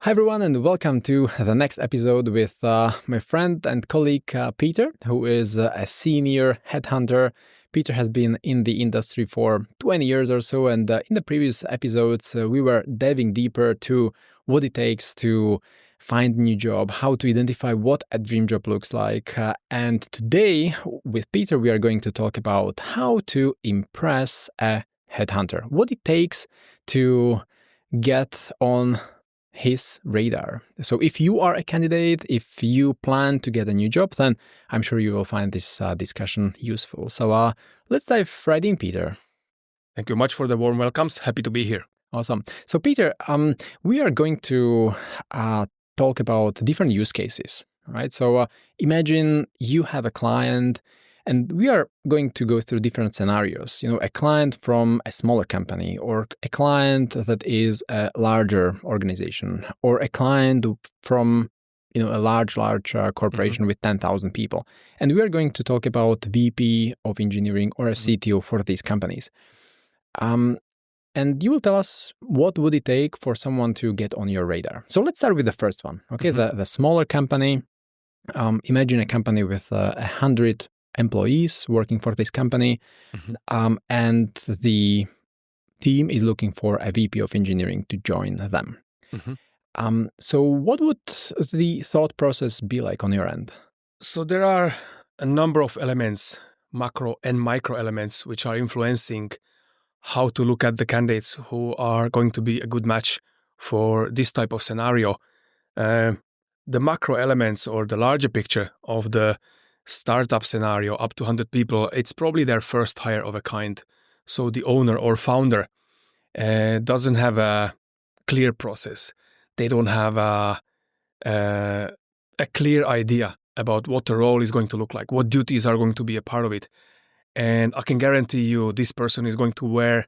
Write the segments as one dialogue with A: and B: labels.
A: Hi everyone, and welcome to the next episode with my friend and colleague Peter, who is a senior headhunter. Peter has been in the industry for 20 years or so, and in the previous episodes, we were diving deeper to what it takes to find a new job, how to identify what a dream job looks like. And today, with Peter, we are going to talk about how to impress a headhunter, what it takes to get on his radar. So if you are a candidate, if you plan to get a new job, then I'm sure you will find this discussion useful. So let's dive right in, Peter.
B: Thank you much for the warm welcomes. Happy to be here.
A: Awesome. So Peter, we are going to talk about different use cases, right? So imagine you have a client, and we are going to go through different scenarios. You know, a client from a smaller company, or a client that is a larger organization, or a client from a large corporation with 10,000 people. And we are going to talk about VP of engineering or a CTO for these companies. And you will tell us what would it take for someone to get on your radar. So let's start with the first one. Okay, the smaller company. Imagine a company with 100 employees working for this company, and the team is looking for a VP of engineering to join them. So what would the thought process be like on your end?
B: So there are a number of elements, macro and micro elements, which are influencing how to look at the candidates who are going to be a good match for this type of scenario. The macro elements, or the larger picture of the startup scenario up to 100 people, it's probably their first hire of a kind. So the owner or founder doesn't have a clear process. They don't have a clear idea about what the role is going to look like, what duties are going to be a part of it. And I can guarantee you this person is going to wear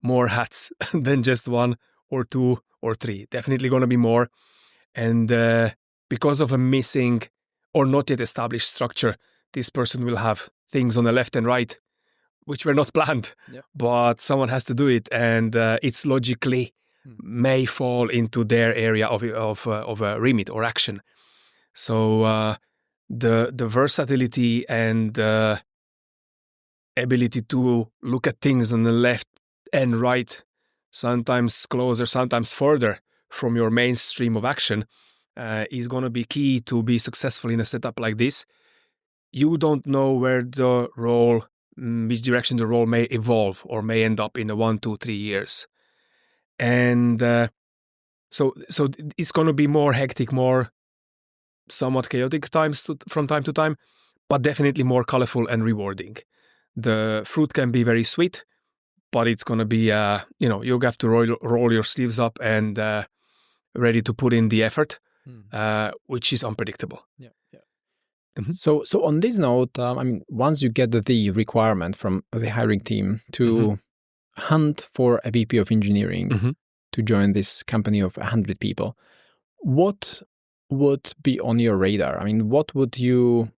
B: more hats than just one or two or three. Definitely going to be more. And because of a missing or not yet established structure, this person will have things on the left and right which were not planned, but someone has to do it, and it's logically may fall into their area of a remit or action. So the versatility and ability to look at things on the left and right, sometimes closer, sometimes further from your mainstream of action, is going to be key to be successful in a setup like this. You don't know where the role, which direction the role may evolve or may end up in 1, 2, 3 years. And so it's going to be more hectic, more somewhat chaotic times from time to time, but definitely more colorful and rewarding. The fruit can be very sweet, but it's going to be, you have to roll your sleeves up and ready to put in the effort, which is unpredictable.
A: So on this note, once you get the requirement from the hiring team to hunt for a VP of engineering to join this company of 100 people, what would be on your radar? I mean, what would you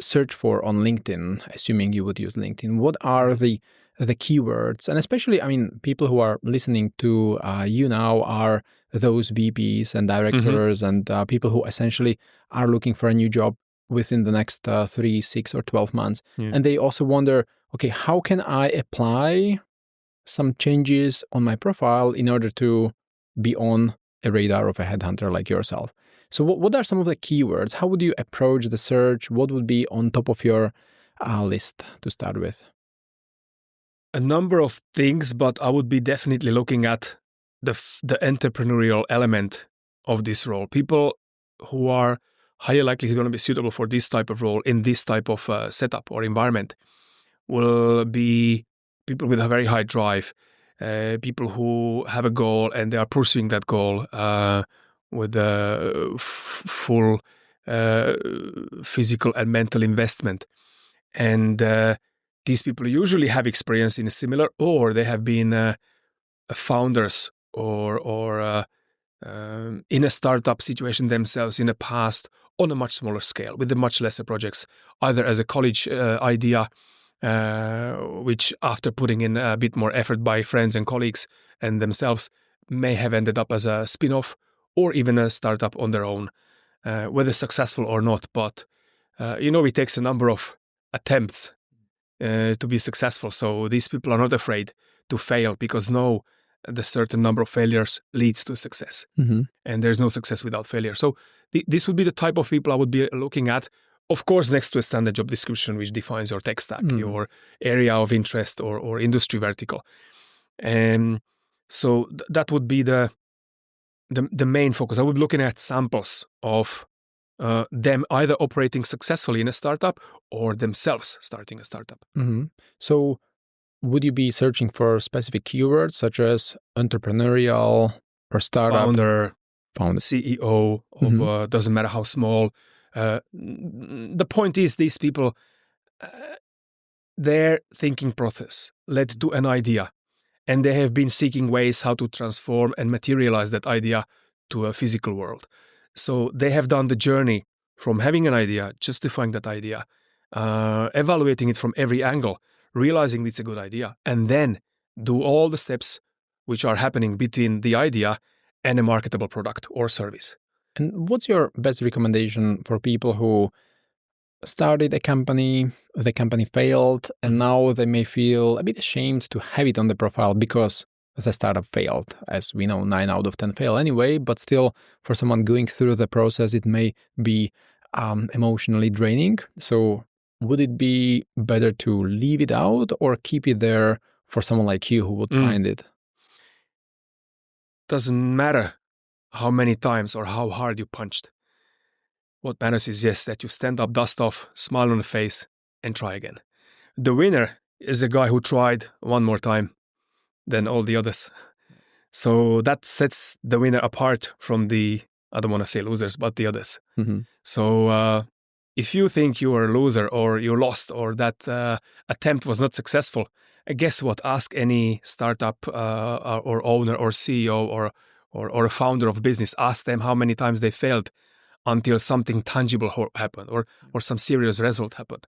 A: search for on LinkedIn, assuming you would use LinkedIn? What are the keywords? And especially, people who are listening to you now are those VPs and directors and people who essentially are looking for a new job within the next 3, 6, or 12 months. And they also wonder, okay, how can I apply some changes on my profile in order to be on a radar of a headhunter like yourself? So what are some of the keywords? How would you approach the search? What would be on top of your list to start with?
B: A number of things, but I would be definitely looking at the entrepreneurial element of this role. People who are highly likely going to be suitable for this type of role in this type of setup or environment will be people with a very high drive, people who have a goal and they are pursuing that goal with a full physical and mental investment. And these people usually have experience in a similar, or they have been founders or in a startup situation themselves in the past on a much smaller scale with the much lesser projects, either as a college idea, which after putting in a bit more effort by friends and colleagues and themselves may have ended up as a spin-off, or even a startup on their own, whether successful or not. But it takes a number of attempts to be successful. So these people are not afraid to fail because the certain number of failures leads to success.
A: Mm-hmm.
B: And there's no success without failure. So this would be the type of people I would be looking at. Of course, next to a standard job description, which defines your tech stack, your area of interest or industry vertical. And so that would be the main focus. I would be looking at samples of them either operating successfully in a startup or themselves starting a startup.
A: Mm-hmm. So would you be searching for specific keywords such as entrepreneurial or startup?
B: Founder,
A: Founder.
B: CEO of doesn't matter how small. The point is, these people, their thinking process led to an idea, and they have been seeking ways how to transform and materialize that idea to a physical world. So they have done the journey from having an idea, justifying that idea, evaluating it from every angle, realizing it's a good idea, and then do all the steps which are happening between the idea and a marketable product or service.
A: And what's your best recommendation for people who started a company, the company failed, and now they may feel a bit ashamed to have it on the profile because the startup failed? As we know, 9 out of 10 fail anyway, but still, for someone going through the process, it may be emotionally draining. So would it be better to leave it out or keep it there for someone like you who would find it?
B: Doesn't matter how many times or how hard you punched. What matters is, yes, that you stand up, dust off, smile on the face, and try again. The winner is a guy who tried one more time than all the others. So that sets the winner apart from I don't want to say losers, but the others.
A: Mm-hmm.
B: So if you think you are a loser or you lost or that attempt was not successful, guess what? Ask any startup or owner or CEO or a founder of business. Ask them how many times they failed until something tangible happened or some serious result happened.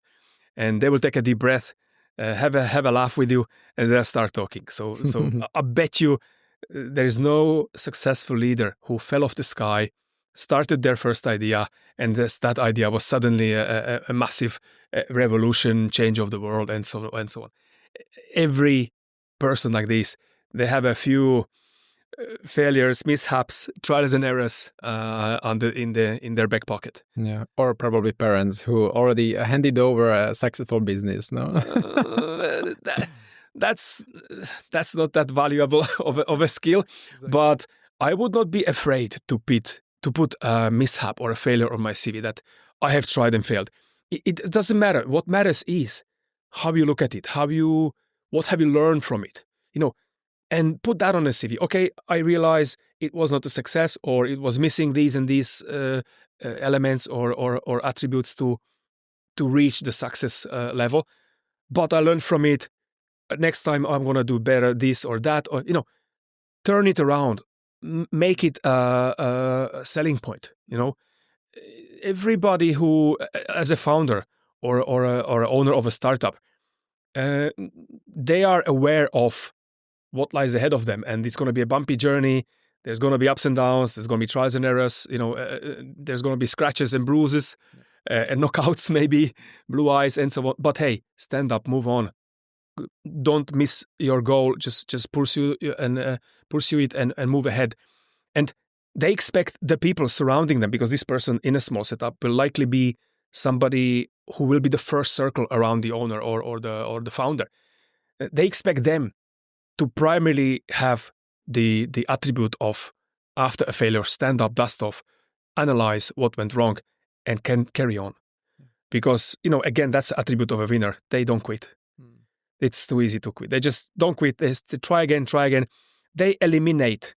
B: And they will take a deep breath, have a laugh with you, and they'll start talking. So I bet you there is no successful leader who fell off the sky, started their first idea, and that idea was suddenly a massive revolution, change of the world, and so on and so on. Every person like this, they have a few failures, mishaps, trials and errors in their back pocket.
A: Yeah, or probably parents who already handed over a successful business. No,
B: that's not that valuable of a skill. Exactly. But I would not be afraid to put a mishap or a failure on my CV that I have tried and failed. It doesn't matter. What matters is how you look at it. What have you learned from it? And put that on a CV. Okay, I realize it was not a success, or it was missing these and these elements or attributes to reach the success level. But I learned from it. Next time I'm gonna do better, this or that, or turn it around, make it a selling point. Everybody who, as a founder or an owner of a startup, they are aware of what lies ahead of them, and it's going to be a bumpy journey. There's going to be ups and downs. There's going to be trials and errors. There's going to be scratches and bruises, and knockouts, maybe blue eyes, and so on. But hey, stand up, move on. Don't miss your goal. Just pursue it and move ahead. And they expect the people surrounding them, because this person in a small setup will likely be somebody who will be the first circle around the owner or the founder. They expect them to primarily have the attribute of, after a failure, stand up, dust off, analyze what went wrong, and can carry on. Because, again, that's the attribute of a winner. They don't quit. It's too easy to quit. They just don't quit. They try again. They eliminate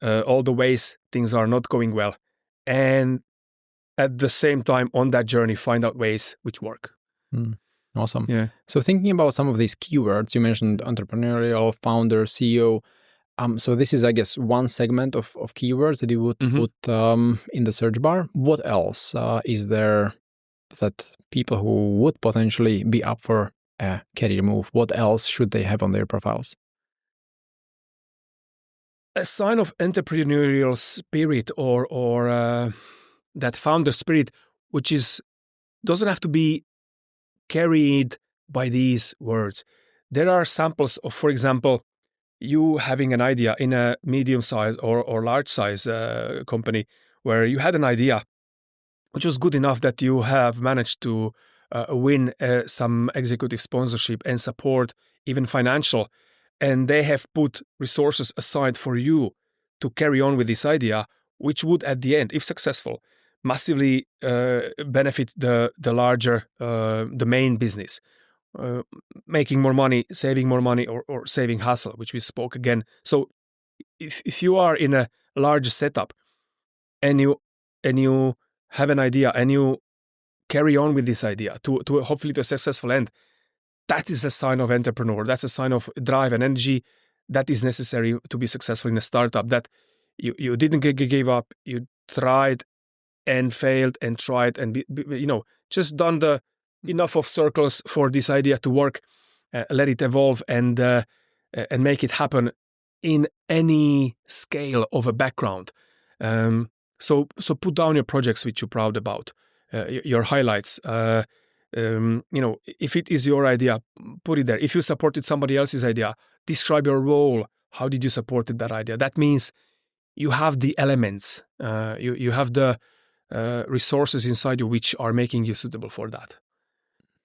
B: all the ways things are not going well. And at the same time, on that journey, find out ways which work.
A: Awesome.
B: Yeah.
A: So thinking about some of these keywords, you mentioned entrepreneurial, founder, CEO. So this is, I guess, one segment of keywords that you would put in the search bar. What else is there that people who would potentially be up for a career move, what else should they have on their profiles?
B: a sign of entrepreneurial spirit or that founder spirit, which doesn't have to be carried by these words. There are samples of, for example, you having an idea in a medium size or large size company where you had an idea which was good enough that you have managed to win some executive sponsorship and support, even financial, and they have put resources aside for you to carry on with this idea, which would at the end, if successful, massively benefit the larger, the main business. Making more money, saving more money, or saving hassle, which we spoke again. So if you are in a large setup and you have an idea and you carry on with this idea to hopefully to a successful end, that is a sign of entrepreneur. That's a sign of drive and energy that is necessary to be successful in a startup. That you didn't give up, you tried and failed and tried and just done the enough of circles for this idea to work, let it evolve and make it happen in any scale of a background. So put down your projects which you're proud about, your highlights. If it is your idea, put it there. If you supported somebody else's idea, describe your role. How did you support that idea? That means you have the elements, you have the resources inside you which are making you suitable for that.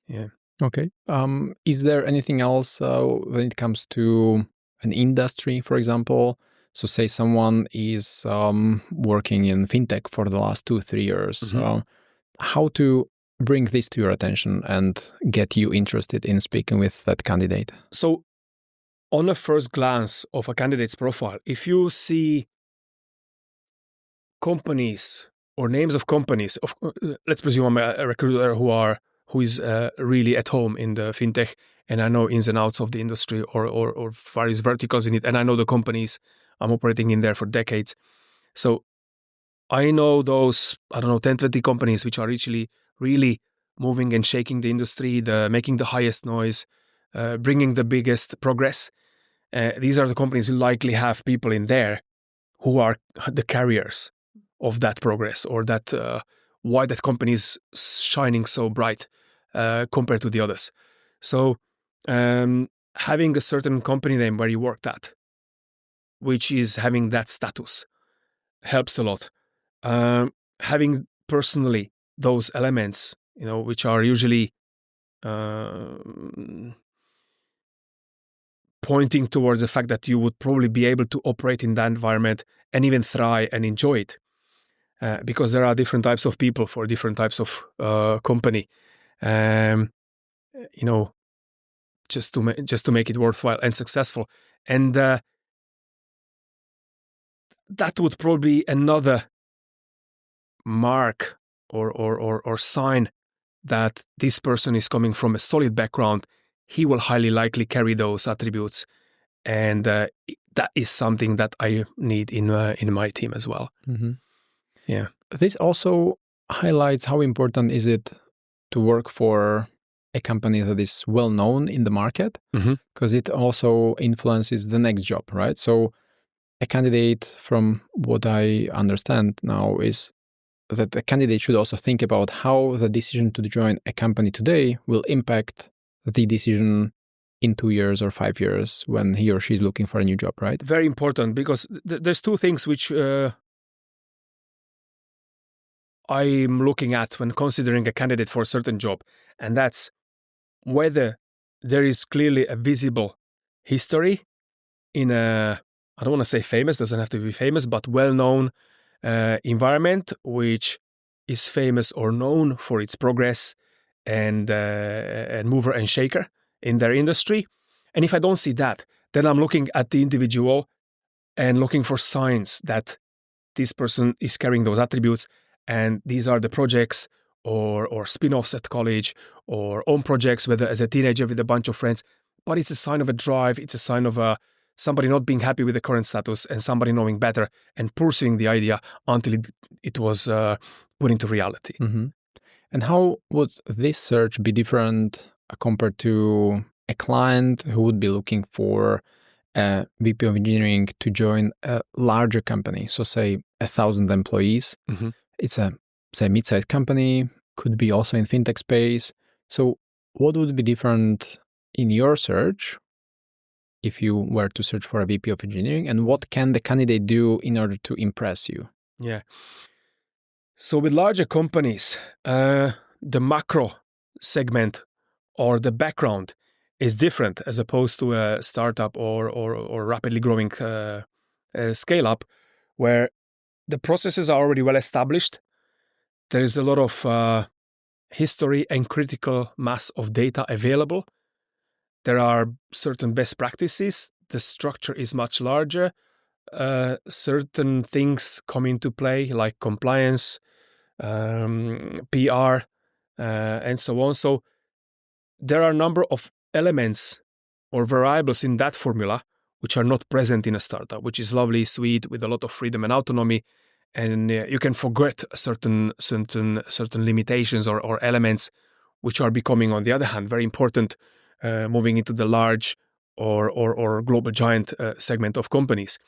B: Yeah.
A: Okay. Is there anything else when it comes to an industry, for example? So say someone is working in fintech for the last 2-3 years.
B: Mm-hmm.
A: How to bring this to your attention and get you interested in speaking with that candidate?
B: So on a first glance of a candidate's profile, if you see companies or names of companies, let's presume I'm a recruiter who is really at home in the fintech, and I know ins and outs of the industry or various verticals in it, and I know the companies. I'm operating in there for decades. So I know those, 10, 20 companies which are actually really moving and shaking the industry, making the highest noise, bringing the biggest progress. These are the companies who likely have people in there who are the carriers of that progress, or that why that company is shining so bright compared to the others. So having a certain company name where you worked at, which is having that status, helps a lot. Having personally those elements, which are usually pointing towards the fact that you would probably be able to operate in that environment and even thrive and enjoy it. Because there are different types of people for different types of company, just to make it worthwhile and successful, and that would probably be another mark or sign that this person is coming from a solid background. He will highly likely carry those attributes, and that is something that I need in my team as well.
A: Mm-hmm.
B: Yeah.
A: This also highlights how important is it to work for a company that is well known in the market, because it also influences the next job, right? So a candidate, from what I understand now, is that the candidate should also think about how the decision to join a company today will impact the decision in 2 years or 5 years when he or she is looking for a new job, right?
B: Very important, because there's two things which I'm looking at when considering a candidate for a certain job, and that's whether there is clearly a visible history in a, I don't want to say famous, doesn't have to be famous, but well-known environment, which is famous or known for its progress and mover and shaker in their industry. And if I don't see that, then I'm looking at the individual and looking for signs that this person is carrying those attributes, and these are the projects or spin-offs at college or own projects, whether as a teenager with a bunch of friends. But it's a sign of a drive. It's a sign of somebody not being happy with the current status and somebody knowing better and pursuing the idea until it was put into reality.
A: Mm-hmm. And how would this search be different compared to a client who would be looking for a VP of engineering to join a larger company, so say 1,000 employees.
B: Mm-hmm.
A: It's a, say, mid-sized company, could be also in fintech space. So what would be different in your search if you were to search for a VP of engineering, and what can the candidate do in order to impress you?
B: Yeah. So with larger companies, the macro segment or the background is different as opposed to a startup or rapidly growing scale up, where the processes are already well established. There is a lot of history and critical mass of data available. There are certain best practices. The structure is much larger. Certain things come into play like compliance, PR, and so on. So there are a number of elements or variables in that formula which are not present in a startup, which is lovely, sweet, with a lot of freedom and autonomy. And you can forget certain limitations or elements which are becoming, on the other hand, very important moving into the large or global giant segment of companies.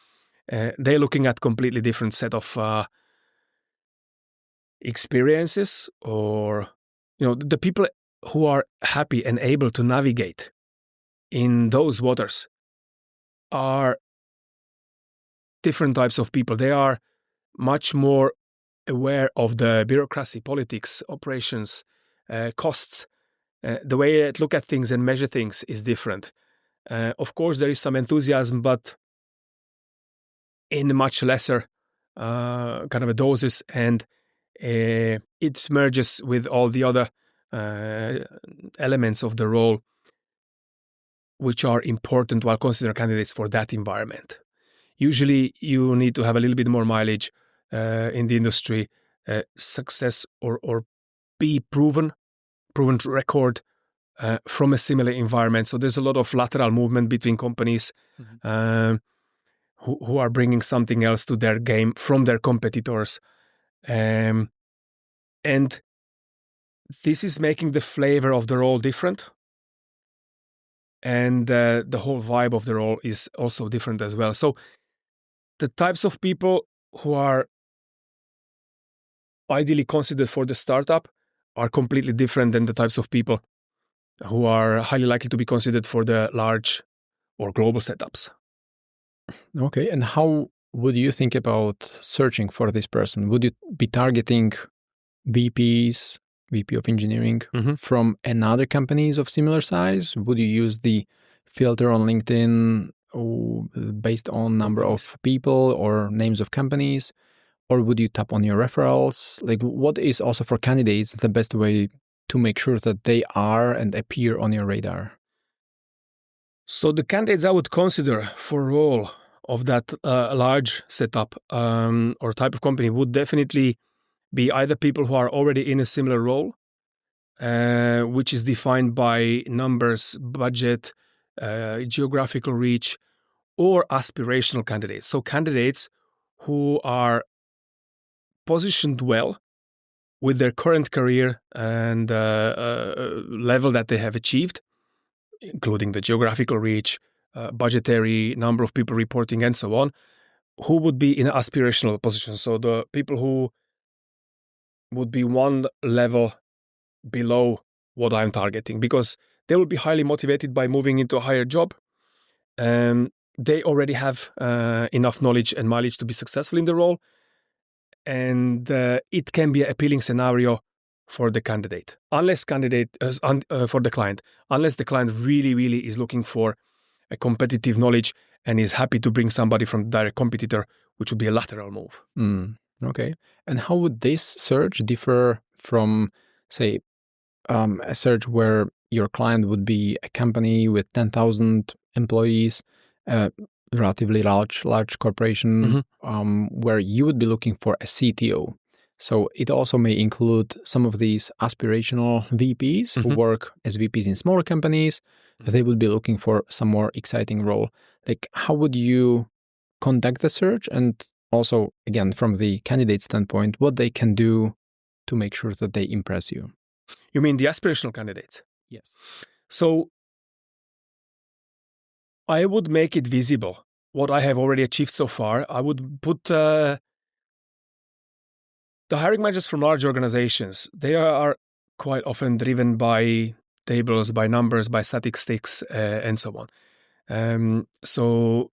B: They're looking at completely different set of experiences, or the people who are happy and able to navigate in those waters are different types of people. They are much more aware of the bureaucracy, politics, operations, costs. The way they look at things and measure things is different. Of course, there is some enthusiasm, but in much lesser kind of a doses, and it merges with all the other elements of the role which are important while considering candidates for that environment. Usually you need to have a little bit more mileage in the industry, success or be proven record from a similar environment. So there's a lot of lateral movement between companies who are bringing something else to their game from their competitors. And this is making the flavor of the role different. And the whole vibe of the role is also different as well. So the types of people who are ideally considered for the startup are completely different than the types of people who are highly likely to be considered for the large or global setups.
A: Okay, and how would you think about searching for this person? Would you be targeting VPs, VP of engineering from another companies of similar size? Would you use the filter on LinkedIn based on number of people or names of companies? Or would you tap on your referrals? Like, what is also for candidates the best way to make sure that they are and appear on your radar?
B: So the candidates I would consider for a role of that large setup or type of company would definitely be either people who are already in a similar role, which is defined by numbers, budget, geographical reach, or aspirational candidates. So candidates who are positioned well with their current career and level that they have achieved, including the geographical reach, budgetary, number of people reporting, and so on, who would be in an aspirational position. So the people who would be one level below what I'm targeting, because they will be highly motivated by moving into a higher job. They already have enough knowledge and mileage to be successful in the role. And it can be an appealing scenario for the candidate, for the client, unless the client really, really is looking for a competitive knowledge and is happy to bring somebody from the direct competitor, which would be a lateral move.
A: Okay. And how would this search differ from, say, a search where your client would be a company with 10,000 employees, relatively large corporation, where you would be looking for a CTO? So it also may include some of these aspirational VPs who work as VPs in smaller companies. They would be looking for some more exciting role. Like, how would you conduct the search? And also, again, from the candidate standpoint, what they can do to make sure that they impress you?
B: You mean the aspirational candidates?
A: Yes.
B: So I would make it visible. What I have already achieved so far, I would put the hiring managers from large organizations. They are quite often driven by tables, by numbers, by statistics, and so on. So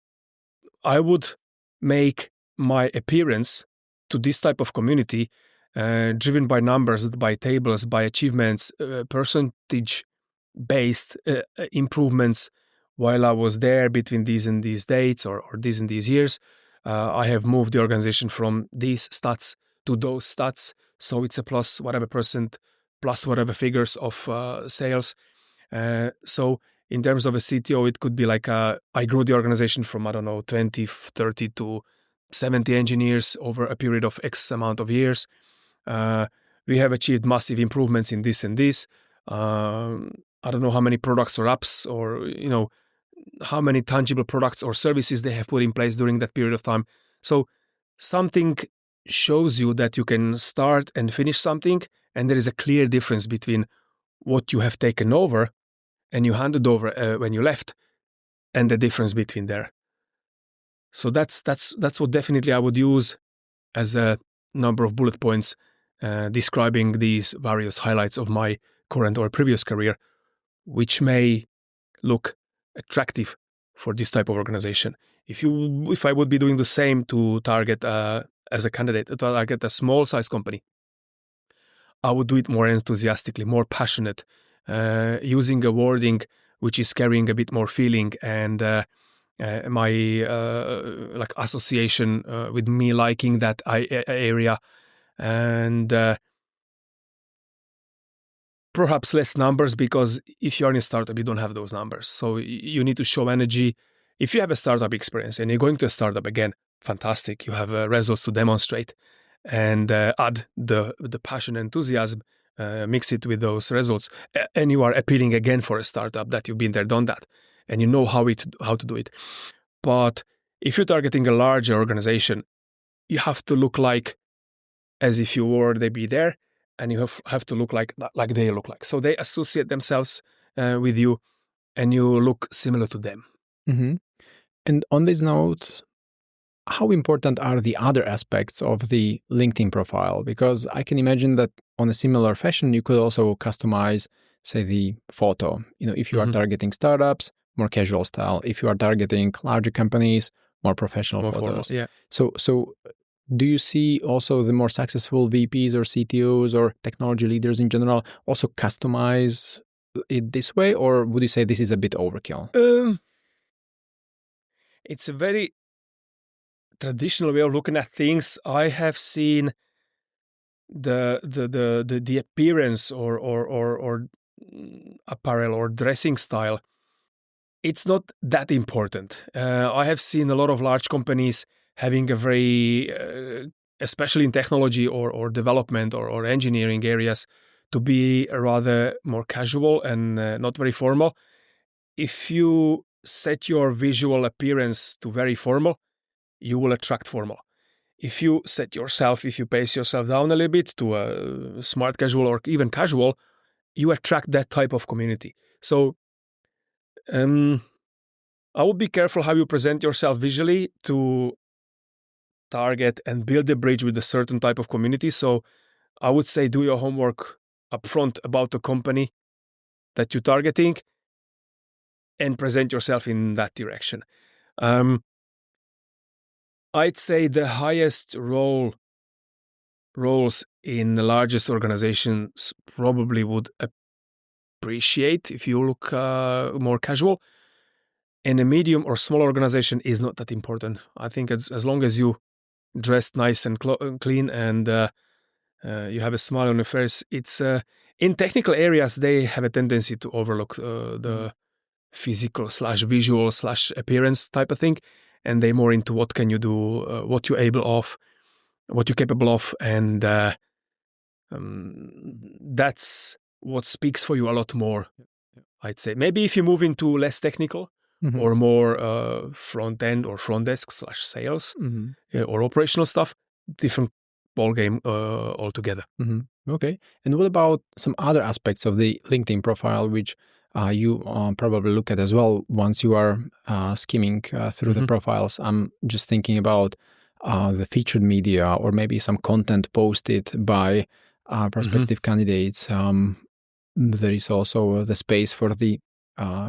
B: I would make my appearance to this type of community driven by numbers, by tables, by achievements, percentage-based improvements while I was there between these and these dates or these and these years. I have moved the organization from these stats to those stats. So it's a plus whatever percent, plus whatever figures of sales. So in terms of a CTO, it could be like I grew the organization from, 20, 30 to 70 engineers over a period of X amount of years. We have achieved massive improvements in this and this. I don't know how many products or apps or, how many tangible products or services they have put in place during that period of time. So something shows you that you can start and finish something, and there is a clear difference between what you have taken over and you handed over when you left, and the difference between there. So that's what definitely I would use as a number of bullet points describing these various highlights of my current or previous career, which may look attractive for this type of organization. If I would be doing the same to target as a candidate to target a small size company, I would do it more enthusiastically, more passionate, using a wording which is carrying a bit more feeling and my like association with me liking that area, and perhaps less numbers, because if you're in a startup, you don't have those numbers. So you need to show energy. If you have a startup experience and you're going to a startup again, fantastic. You have results to demonstrate, and add the passion and enthusiasm, mix it with those results, and you are appealing again for a startup that you've been there, done that, and you know how to do it. But if you're targeting a larger organization, you have to look like as if you were they be there, and you have to look like they look like. So they associate themselves with you, and you look similar to them.
A: Mm-hmm. And on this note, how important are the other aspects of the LinkedIn profile? Because I can imagine that on a similar fashion, you could also customize, say, the photo. If you are targeting startups, more casual style. If you are targeting larger companies, more professional
B: More
A: photos.
B: formal, yeah.
A: So do you see also the more successful VPs or CTOs or technology leaders in general also customize it this way? Or would you say this is a bit overkill?
B: It's a very traditional way of looking at things. I have seen the appearance or apparel or dressing style. It's not that important. I have seen a lot of large companies having a very, especially in technology or development or engineering areas, to be rather more casual and not very formal. If you set your visual appearance to very formal, you will attract formal. If you pace yourself down a little bit to a smart casual or even casual, you attract that type of community. So I would be careful how you present yourself visually to target and build a bridge with a certain type of community. So I would say do your homework upfront about the company that you're targeting and present yourself in that direction. I'd say the highest roles in the largest organizations probably would appreciate if you look more casual. In a medium or small organization is not that important. I think as long as you dressed nice and clean and you have a smile on your face, it's in technical areas they have a tendency to overlook the physical / visual / appearance type of thing, and they're more into what can you do, what you're able of, what you're capable of, and that's what speaks for you a lot more. I'd say maybe if you move into less technical or more front end or front desk / sales or operational stuff, different ballgame altogether.
A: Okay. And what about some other aspects of the LinkedIn profile which you probably look at as well once you are skimming through the profiles. I'm just thinking about the featured media or maybe some content posted by prospective candidates. There is also the space for the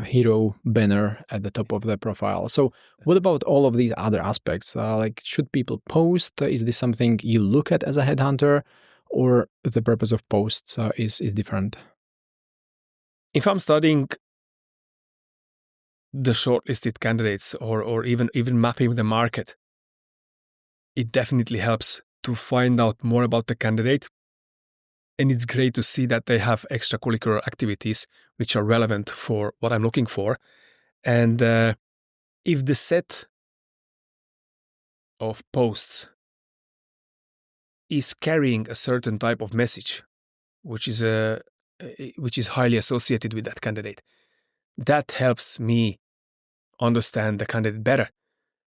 A: hero banner at the top of the profile. So what about all of these other aspects? Like, should people post? Is this something you look at as a headhunter, or the purpose of posts is different?
B: If I'm studying the shortlisted candidates or even mapping the market, it definitely helps to find out more about the candidate. And it's great to see that they have extracurricular activities which are relevant for what I'm looking for. And if the set of posts is carrying a certain type of message, which is highly associated with that candidate, that helps me understand the candidate better.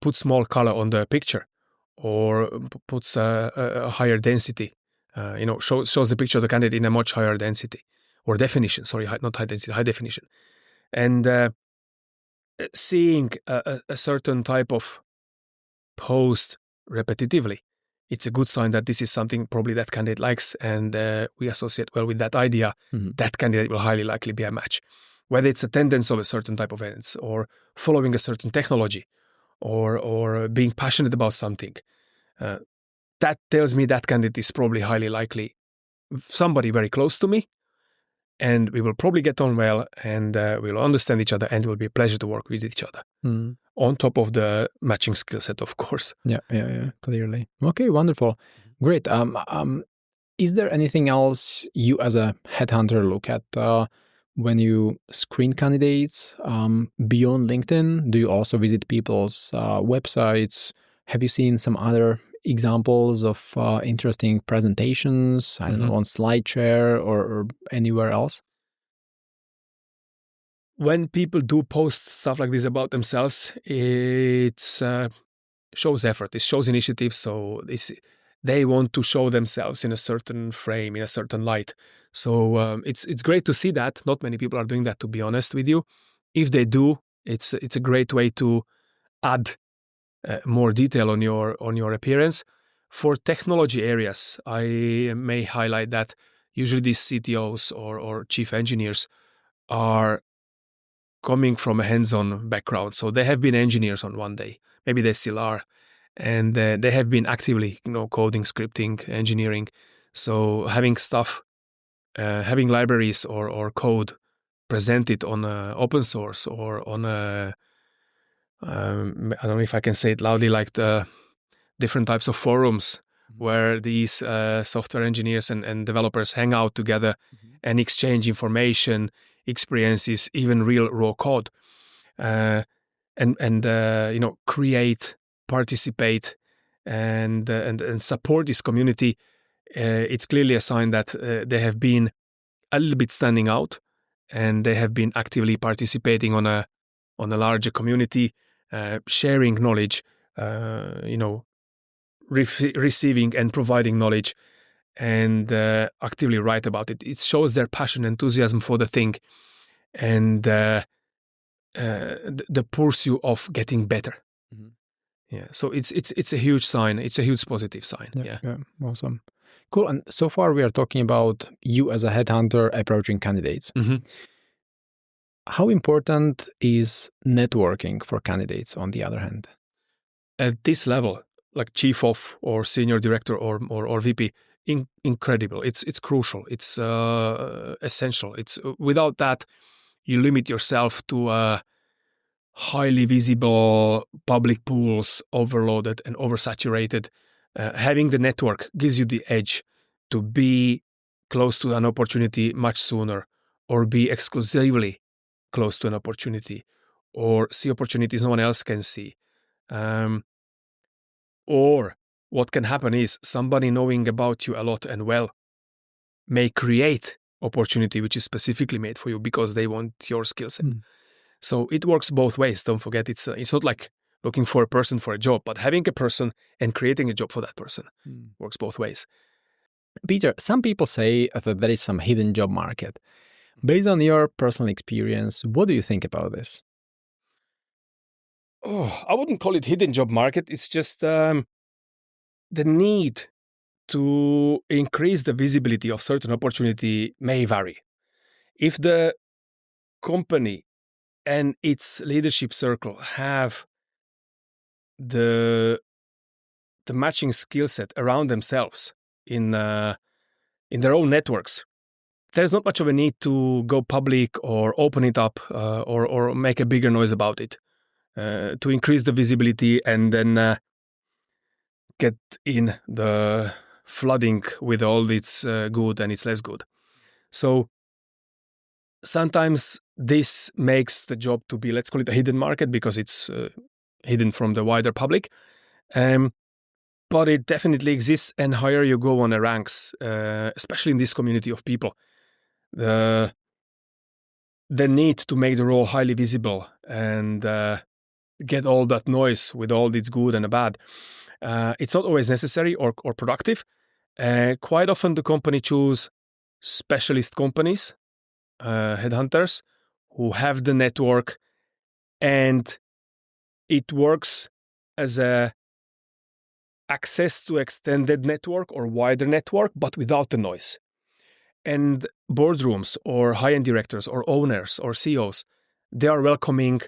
B: Puts more color on the picture, or puts a higher density. Shows the picture of the candidate in a much higher density or definition. Sorry, not high density, high definition. And seeing a certain type of post repetitively, it's a good sign that this is something probably that candidate likes, and we associate well with that idea. That candidate will highly likely be a match. Whether it's attendance of a certain type of events, or following a certain technology, or being passionate about something, that tells me that candidate is probably highly likely somebody very close to me, and we will probably get on well, and we'll understand each other, and it will be a pleasure to work with each other. On top of the matching skill set, of course.
A: Yeah, clearly. Okay, wonderful. Great. Is there anything else you as a headhunter look at when you screen candidates beyond LinkedIn? Do you also visit people's websites? Have you seen some other examples of interesting presentations, I don't know, on SlideShare or anywhere else?
B: When people do post stuff like this about themselves, it shows effort, it shows initiative. So they want to show themselves in a certain frame, in a certain light. So it's great to see that. Not many people are doing that, to be honest with you. If they do, it's a great way to add more detail on your appearance. For technology areas, I may highlight that usually these CTOs or chief engineers are coming from a hands-on background. So they have been engineers on one day. Maybe they still are. And they have been actively, coding, scripting, engineering. So having stuff, having libraries or code presented on open source or on I don't know if I can say it loudly, like the different types of forums where these software engineers and developers hang out together and exchange information, experiences, even real raw code, and create, participate, and support this community. It's clearly a sign that they have been a little bit standing out, and they have been actively participating on a larger community, sharing knowledge, receiving and providing knowledge, and actively write about it. It shows their passion, enthusiasm for the thing, and the pursuit of getting better. Yeah, so it's a huge sign. It's a huge positive sign. Yeah,
A: Awesome, cool. And so far we are talking about you as a headhunter approaching candidates. How important is networking for candidates, on the other hand?
B: At this level, like chief of or senior director or VP, incredible. It's crucial. It's essential. It's without that, you limit yourself to highly visible public pools, overloaded and oversaturated. Having the network gives you the edge to be close to an opportunity much sooner, or be exclusively close to an opportunity, or see opportunities no one else can see. Or what can happen is somebody knowing about you a lot and well may create opportunity which is specifically made for you because they want your skill set. So it works both ways. Don't forget, it's not like looking for a person for a job, but having a person and creating a job for that person works both ways.
A: Peter, some people say that there is some hidden job market. Based on your personal experience, what do you think about this?
B: Oh, I wouldn't call it hidden job market. It's just the need to increase the visibility of certain opportunity may vary. If the company and its leadership circle have the matching skill set around themselves in their own networks, there's not much of a need to go public or open it up or make a bigger noise about it to increase the visibility and then get in the flooding with all its good and its less good. So sometimes this makes the job to be, let's call it a hidden market because it's hidden from the wider public. But it definitely exists, and higher you go on the ranks, especially in this community of people, the need to make the role highly visible and get all that noise with all its good and the bad. It's not always necessary or productive. Quite often the company choose specialist companies, headhunters, who have the network, and it works as a access to extended network or wider network, but without the noise. And boardrooms or high-end directors or owners or CEOs, they are welcoming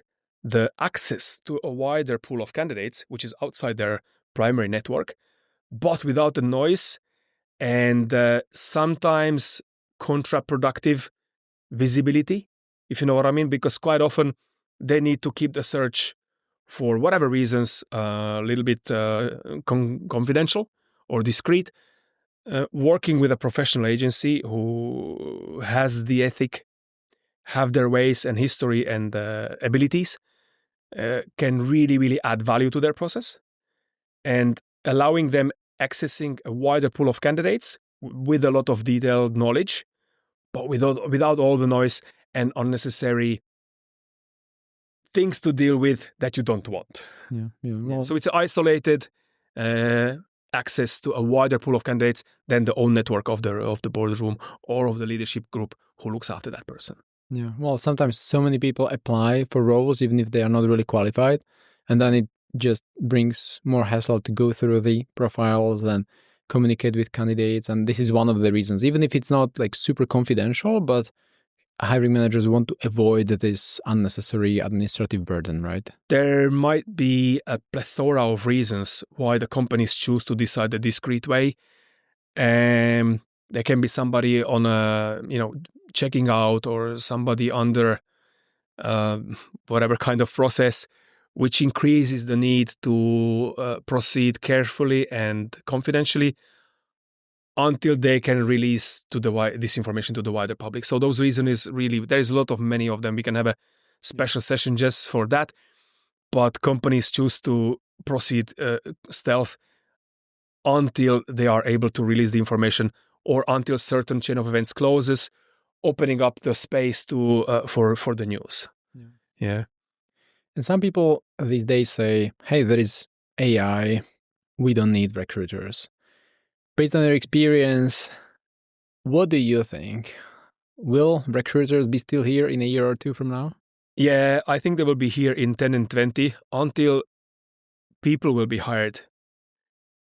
B: the access to a wider pool of candidates, which is outside their primary network, but without the noise and sometimes counterproductive visibility, if you know what I mean, because quite often they need to keep the search for whatever reasons a little bit confidential or discreet, working with a professional agency who has the ethic, have their ways and history and abilities, can really, really add value to their process, and allowing them accessing a wider pool of candidates with a lot of detailed knowledge, but without all the noise and unnecessary things to deal with that you don't want.
A: Well,
B: So it's an isolated access to a wider pool of candidates than the own network of the boardroom or of the leadership group who looks after that person.
A: yeah. Well, sometimes so many people apply for roles even if they are not really qualified, and then it just brings more hassle to go through the profiles and communicate with candidates. And this is one of the reasons, even if it's not like super confidential, but hiring managers want to avoid this unnecessary administrative burden, right?
B: There might be a plethora of reasons why the companies choose to decide a discreet way. There can be somebody on a, checking out, or somebody under whatever kind of process, which increases the need to proceed carefully and confidentially until they can release this information to the wider public. So those reasons is really, there's a lot of many of them. We can have a special session just for that. But companies choose to proceed stealth until they are able to release the information, or until certain chain of events closes, opening up the space to for the news. Yeah.
A: And some people these days say, hey, there is AI, we don't need recruiters. Based on your experience, what do you think? Will recruiters be still here in a year or two from now?
B: Yeah, I think they will be here in 10 and 20 until people will be hired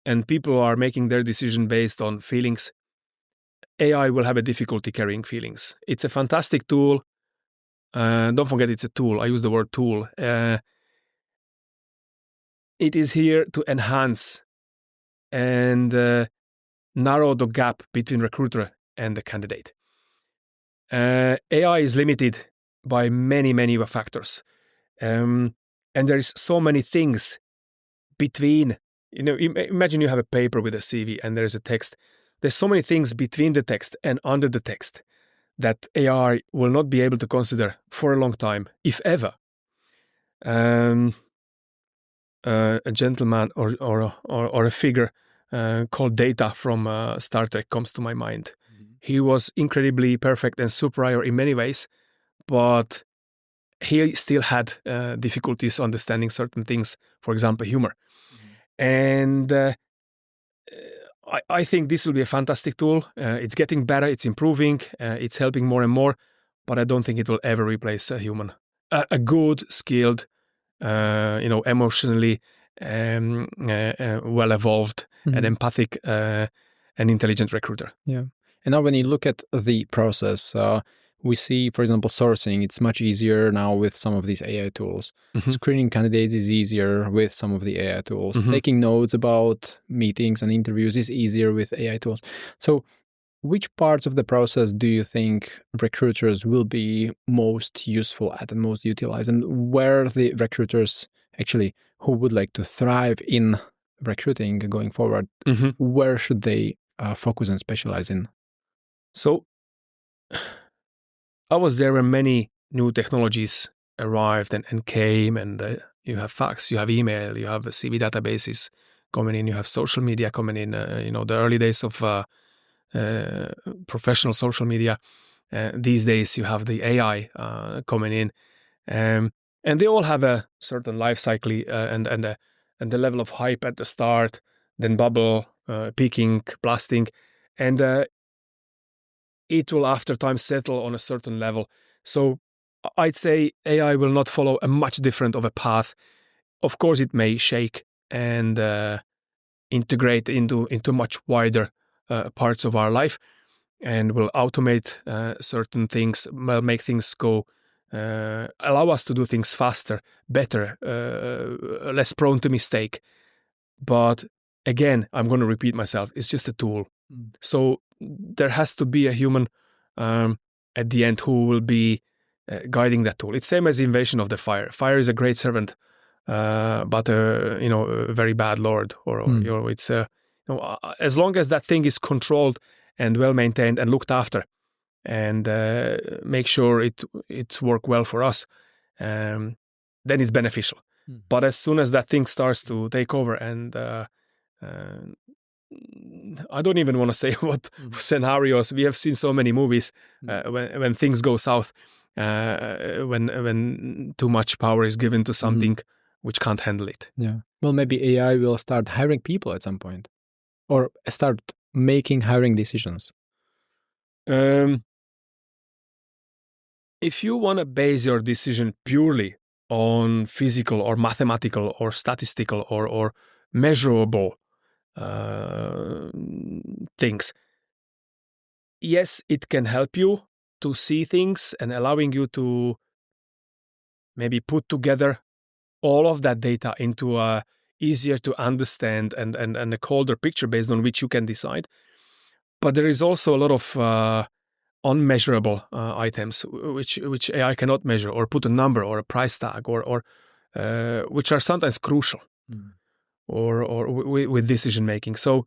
B: and people are making their decision based on feelings. AI will have a difficulty carrying feelings. It's a fantastic tool. Don't forget it's a tool. I use the word tool. It is here to enhance and narrow the gap between recruiter and the candidate. AI is limited by many, many factors. And there's so many things between, imagine you have a paper with a CV and there's a text. There's so many things between the text and under the text that AI will not be able to consider for a long time, if ever. A gentleman or a figure called Data from Star Trek comes to my mind. Mm-hmm. He was incredibly perfect and superior in many ways, but he still had difficulties understanding certain things, for example, humor. Mm-hmm. And I think this will be a fantastic tool. It's getting better, it's improving, it's helping more and more. but I don't think it will ever replace a human. A good, skilled, emotionally well-evolved and empathic and intelligent recruiter.
A: Yeah. And now when you look at the process, we see, for example, sourcing, it's much easier now with some of these AI tools. Screening candidates is easier with some of the AI tools. Taking notes about meetings and interviews is easier with AI tools. So which parts of the process do you think recruiters will be most useful at and most utilized? And where are the recruiters actually who would like to thrive in recruiting going forward, where should they focus and specialize in?
B: So I was there when many new technologies arrived and came, and you have fax, you have email, you have CV databases coming in, you have social media coming in, the early days of professional social media. These days you have the AI coming in, and they all have a certain life cycle and the level of hype at the start, then bubble, peaking, blasting, and it will after time settle on a certain level. So I'd say AI will not follow a much different of a path. Of course, it may shake and integrate into much wider parts of our life, and will automate certain things, will make things go, allow us to do things faster, better, less prone to mistake. But again, I'm going to repeat myself, it's just a tool. So there has to be a human at the end who will be guiding that tool. It's same as the invasion of the fire. Fire is a great servant, but a very bad lord. Or it's as long as that thing is controlled and well maintained and looked after, and make sure it's work well for us, then it's beneficial. But as soon as that thing starts to take over, and I don't even want to say what scenarios. We have seen so many movies when things go south, when too much power is given to something which can't handle it.
A: Yeah. Well, maybe AI will start hiring people at some point, or start making hiring decisions.
B: If you want to base your decision purely on physical or mathematical or statistical or measurable things, yes, it can help you to see things and allowing you to maybe put together all of that data into a easier to understand and a colder picture based on which you can decide. But there is also a lot of unmeasurable items which AI cannot measure or put a number or a price tag or which are sometimes crucial or with decision making. So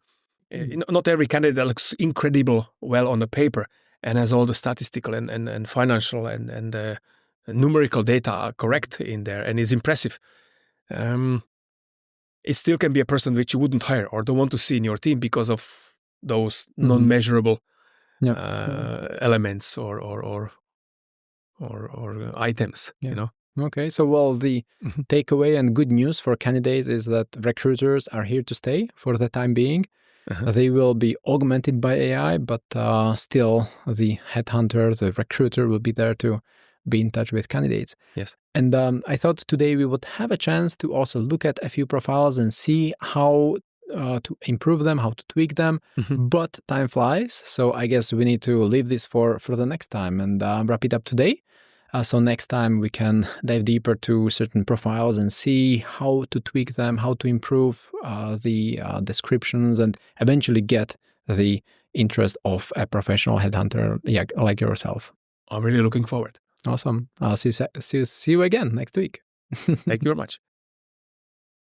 B: not every candidate looks incredible well on the paper and has all the statistical and financial and numerical data are correct in there and is impressive. It still can be a person which you wouldn't hire or don't want to see in your team because of those non-measurable elements or items.
A: Okay, so well, the takeaway and good news for candidates is that recruiters are here to stay for the time being. They will be augmented by AI, but still the headhunter, the recruiter will be there to be in touch with candidates.
B: Yes.
A: And I thought today we would have a chance to also look at a few profiles and see how to improve them, how to tweak them. But time flies, so I guess we need to leave this for the next time and wrap it up today. So next time we can dive deeper to certain profiles and see how to tweak them, how to improve the descriptions, and eventually get the interest of a professional headhunter like yourself.
B: I'm really looking forward.
A: Awesome. See you again next week.
B: Thank you very much.